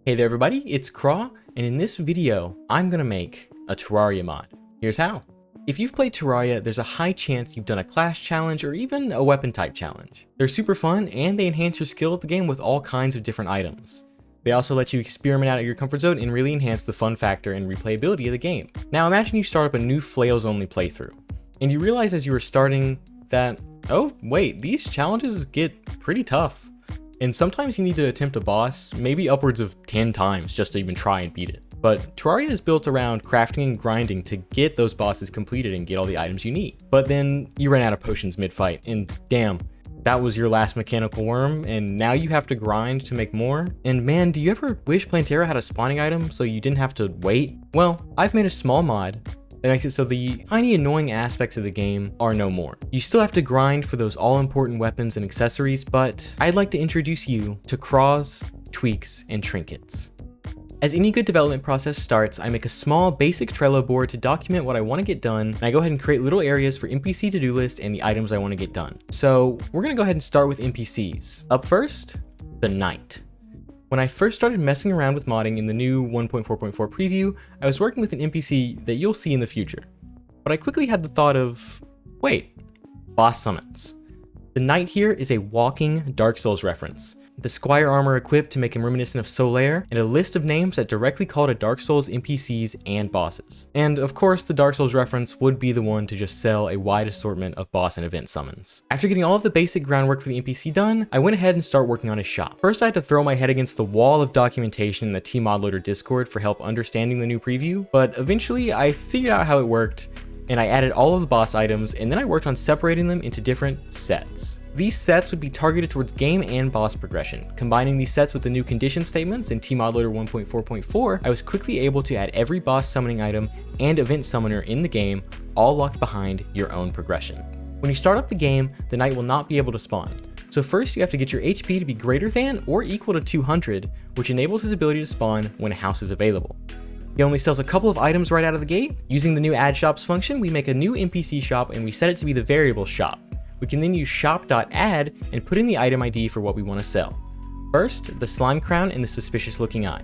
Hey there everybody, it's Craw, and in this video, I'm gonna make a Terraria mod. Here's how. If you've played Terraria, there's a high chance you've done a class challenge or even a weapon type challenge. They're super fun, and they enhance your skill at the game with all kinds of different items. They also let you experiment out of your comfort zone and really enhance the fun factor and replayability of the game. Now imagine you start up a new Flails only playthrough, and you realize as you were starting that, oh wait, these challenges get pretty tough. And sometimes you need to attempt a boss, maybe upwards of 10 times just to even try and beat it. But Terraria is built around crafting and grinding to get those bosses completed and get all the items you need. But then you ran out of potions mid-fight, and damn, that was your last mechanical worm, and now you have to grind to make more? And man, do you ever wish Terraria had a spawning item so you didn't have to wait? Well, I've made a small mod that makes it so the tiny annoying aspects of the game are no more. You still have to grind for those all-important weapons and accessories, but I'd like to introduce you to craws, tweaks, and trinkets. As any good development process starts, I make a small basic Trello board to document what I want to get done, and I go ahead and create little areas for NPC to-do list and the items I want to get done. So we're gonna go ahead and start with NPCs. Up first, the knight. When I first started messing around with modding in the new 1.4.4 preview, I was working with an NPC that you'll see in the future. But I quickly had the thought of, wait, boss summons. The knight here is a walking Dark Souls reference. The squire armor equipped to make him reminiscent of Solaire, and a list of names that directly call to Dark Souls NPCs and bosses. And of course, the Dark Souls reference would be the one to just sell a wide assortment of boss and event summons. After getting all of the basic groundwork for the NPC done, I went ahead and started working on his shop. First, I had to throw my head against the wall of documentation in the TModLoader Discord for help understanding the new preview, but eventually I figured out how it worked, and I added all of the boss items, and then I worked on separating them into different sets. These sets would be targeted towards game and boss progression. Combining these sets with the new condition statements in TModLoader 1.4.4, I was quickly able to add every boss summoning item and event summoner in the game, all locked behind your own progression. When you start up the game, the knight will not be able to spawn. So first you have to get your HP to be greater than or equal to 200, which enables his ability to spawn when a house is available. He only sells a couple of items right out of the gate. Using the new add shops function, we make a new NPC shop and we set it to be the variable shop. We can then use shop.add and put in the item ID for what we want to sell. First, the slime crown and the suspicious looking eye.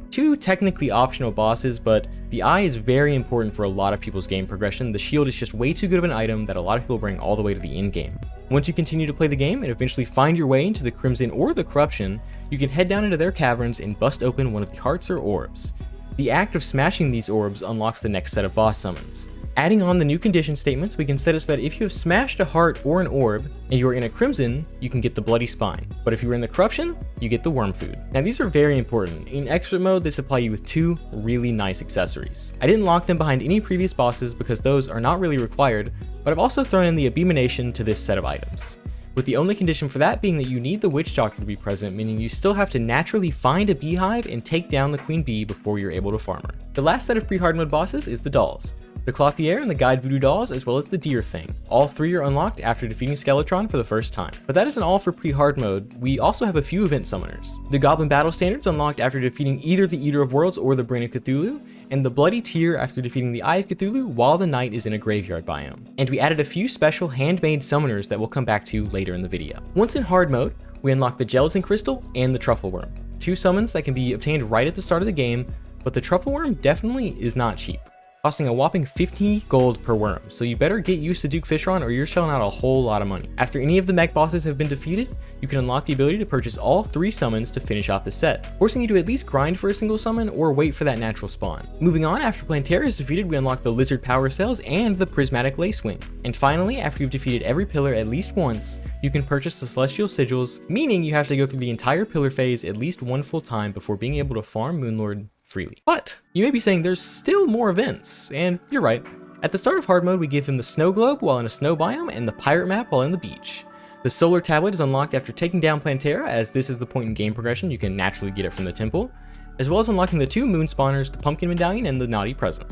Two technically optional bosses, but the eye is very important for a lot of people's game progression. The shield is just way too good of an item that a lot of people bring all the way to the end game. Once you continue to play the game and eventually find your way into the Crimson or the Corruption, you can head down into their caverns and bust open one of the hearts or orbs. The act of smashing these orbs unlocks the next set of boss summons. Adding on the new condition statements, we can set it so that if you have smashed a heart or an orb, and you are in a Crimson, you can get the Bloody Spine. But if you are in the Corruption, you get the Worm Food. Now these are very important. In Expert Mode, they supply you with two really nice accessories. I didn't lock them behind any previous bosses because those are not really required, but I've also thrown in the Abomination to this set of items, with the only condition for that being that you need the Witch Doctor to be present, meaning you still have to naturally find a beehive and take down the Queen Bee before you're able to farm her. The last set of pre-hard mode bosses is the dolls. The Clothier and the Guide Voodoo dolls, as well as the Deer Thing. All three are unlocked after defeating Skeletron for the first time. But that isn't all for pre-hard mode, we also have a few event summoners. The Goblin Battle Standards unlocked after defeating either the Eater of Worlds or the Brain of Cthulhu, and the Bloody Tear after defeating the Eye of Cthulhu while the knight is in a graveyard biome. And we added a few special handmade summoners that we'll come back to later in the video. Once in hard mode, we unlock the Gelatin Crystal and the Truffle Worm. Two summons that can be obtained right at the start of the game, but the Truffle Worm definitely is not cheap, costing a whopping 50 gold per worm, so you better get used to Duke Fishron or you're shelling out a whole lot of money. After any of the mech bosses have been defeated, you can unlock the ability to purchase all three summons to finish off the set, forcing you to at least grind for a single summon or wait for that natural spawn. Moving on, after Terraria is defeated, we unlock the Lizard Power Cells and the Prismatic Lacewing. And finally, after you've defeated every pillar at least once, you can purchase the Celestial Sigils, meaning you have to go through the entire pillar phase at least one full time before being able to farm Moonlord freely. But you may be saying there's still more events, and you're right. At the start of hard mode, we give him the Snow Globe while in a snow biome and the Pirate Map while in the beach. The Solar Tablet is unlocked after taking down Plantera, as this is the point in game progression you can naturally get it from the temple, as well as unlocking the two moon spawners, the Pumpkin Medallion and the Naughty Present.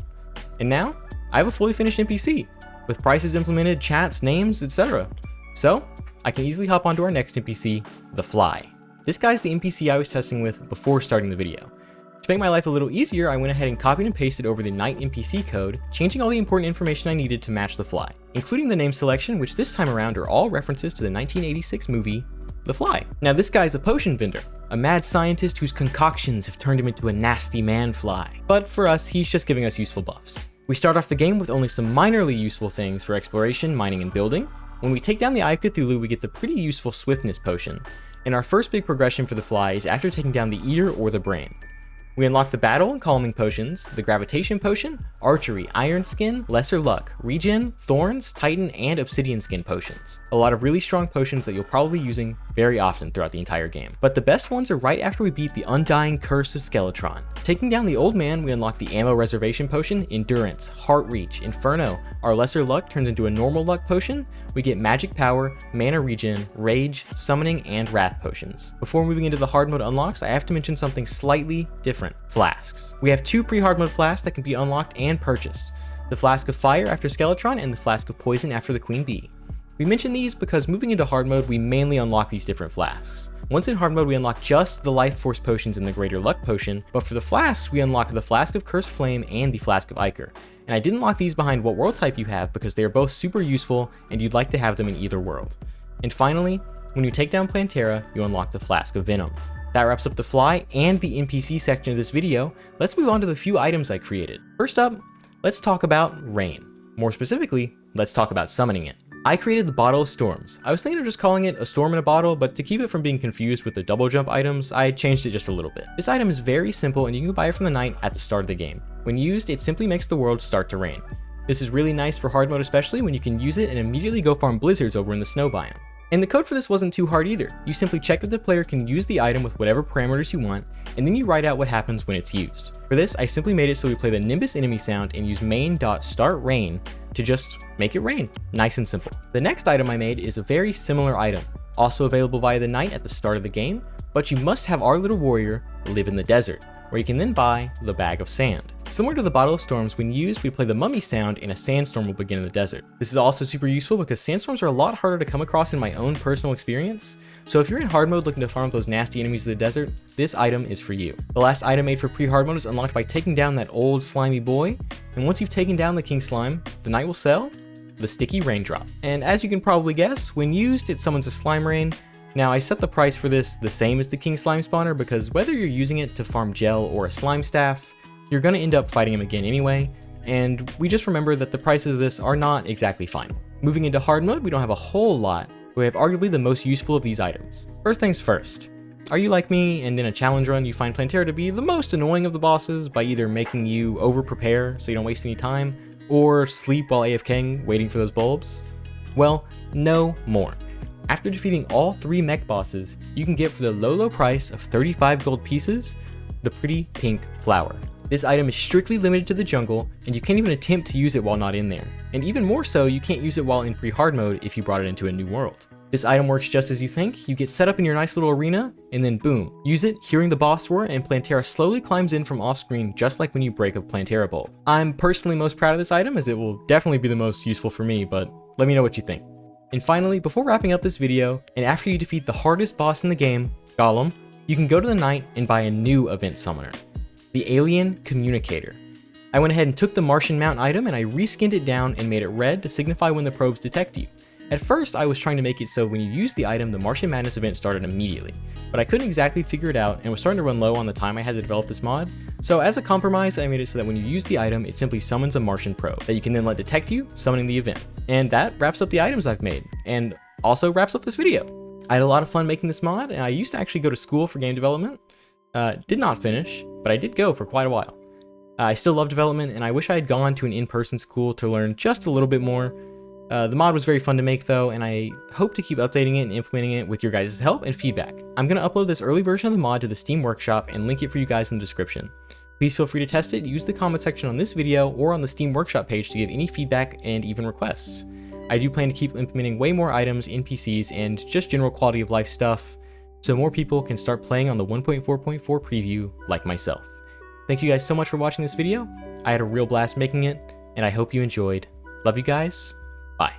And now, I have a fully finished NPC, with prices implemented, chats, names, etc. So, I can easily hop onto our next NPC, the Fly. This guy's the NPC I was testing with before starting the video. To make my life a little easier, I went ahead and copied and pasted over the Knight NPC code, changing all the important information I needed to match the Fly, including the name selection, which this time around are all references to the 1986 movie the fly. Now this guy's a potion vendor, a mad scientist whose concoctions have turned him into a nasty man fly. But for us, he's just giving us useful buffs. We start off the game with only some minorly useful things for exploration, mining, and building. When we take down the Eye of Cthulhu, we get the pretty useful swiftness potion. And our first big progression for the fly is after taking down the Eater or the Brain. We unlock the Battle and Calming potions, the Gravitation potion, Archery, Iron Skin, Lesser Luck, Regen, Thorns, Titan, and Obsidian Skin potions. A lot of really strong potions that you'll probably be using very often throughout the entire game. But the best ones are right after we beat the Undying Curse of Skeletron. Taking down the Old Man, we unlock the Ammo Reservation potion, Endurance, Heart Reach, Inferno. Our Lesser Luck turns into a Normal Luck potion. We get Magic Power, Mana Regen, Rage, Summoning, and Wrath potions. Before moving into the hard mode unlocks, I have to mention something slightly different. Flasks. We have two pre-hard mode flasks that can be unlocked and purchased. The Flask of Fire after Skeletron and the Flask of Poison after the Queen Bee. We mention these because moving into hard mode, we mainly unlock these different flasks. Once in hard mode, we unlock just the Life Force potions and the Greater Luck potion, but for the flasks, we unlock the Flask of Cursed Flame and the Flask of Ichor. And I didn't lock these behind what world type you have because they are both super useful and you'd like to have them in either world. And finally, when you take down Plantera, you unlock the Flask of Venom. That wraps up the fly and the NPC section of this video. Let's move on to the few items I created. First up, let's talk about rain. More specifically, let's talk about summoning it. I created the Bottle of Storms. I was thinking of just calling it a storm in a bottle, but to keep it from being confused with the double jump items, I changed it just a little bit. This item is very simple and you can buy it from the night at the start of the game. When used, it simply makes the world start to rain. This is really nice for hard mode, especially when you can use it and immediately go farm blizzards over in the snow biome. And the code for this wasn't too hard either. You simply check if the player can use the item with whatever parameters you want, and then you write out what happens when it's used. For this, I simply made it so we play the Nimbus enemy sound and use main.startRain to just make it rain. Nice and simple. The next item I made is a very similar item, also available via the night at the start of the game, but you must have our little warrior live in the desert, where you can then buy the Bag of Sand. Similar to the Bottle of Storms, when used, we play the Mummy sound and a sandstorm will begin in the desert. This is also super useful because sandstorms are a lot harder to come across in my own personal experience, so if you're in hard mode looking to farm those nasty enemies of the desert, this item is for you. The last item made for pre-hard mode is unlocked by taking down that old slimy boy, and once you've taken down the King Slime, the knight will sell the Sticky Raindrop. And as you can probably guess, when used, it summons a slime rain. Now, I set the price for this the same as the King Slime spawner because whether you're using it to farm gel or a slime staff, you're going to end up fighting him again anyway, and we just remember that the prices of this are not exactly final. Moving into hard mode, we don't have a whole lot, but we have arguably the most useful of these items. First things first, are you like me and in a challenge run you find Plantera to be the most annoying of the bosses by either making you over-prepare so you don't waste any time, or sleep while AFKing waiting for those bulbs? Well, no more. After defeating all 3 mech bosses, you can get for the low price of 35 gold pieces, the pretty pink flower. This item is strictly limited to the jungle, and you can't even attempt to use it while not in there. And even more so, you can't use it while in pre-hard mode if you brought it into a new world. This item works just as you think. You get set up in your nice little arena, and then boom, use it, hearing the boss roar, and Plantera slowly climbs in from off screen just like when you break a Plantera bulb. I'm personally most proud of this item as it will definitely be the most useful for me, but let me know what you think. And finally, before wrapping up this video, and after you defeat the hardest boss in the game, Gollum, you can go to the night and buy a new event summoner, the Alien Communicator. I went ahead and took the Martian Mount item and I reskinned it down and made it red to signify when the probes detect you. At first, I was trying to make it so when you use the item, the Martian Madness event started immediately, but I couldn't exactly figure it out and was starting to run low on the time I had to develop this mod, so as a compromise, I made it so that when you use the item, it simply summons a Martian probe that you can then let detect you, summoning the event. And that wraps up the items I've made, and also wraps up this video. I had a lot of fun making this mod, and I used to actually go to school for game development. Did not finish, but I did go for quite a while. I still love development, and I wish I had gone to an in-person school to learn just a little bit more. The mod was very fun to make though, and I hope to keep updating it and implementing it with your guys' help and feedback. I'm going to upload this early version of the mod to the Steam Workshop and link it for you guys in the description. Please feel free to test it, use the comment section on this video or on the Steam Workshop page to give any feedback and even requests. I do plan to keep implementing way more items, NPCs, and just general quality of life stuff, so more people can start playing on the 1.4.4 preview like myself. Thank you guys so much for watching this video. I had a real blast making it, and I hope you enjoyed. Love you guys. Bye.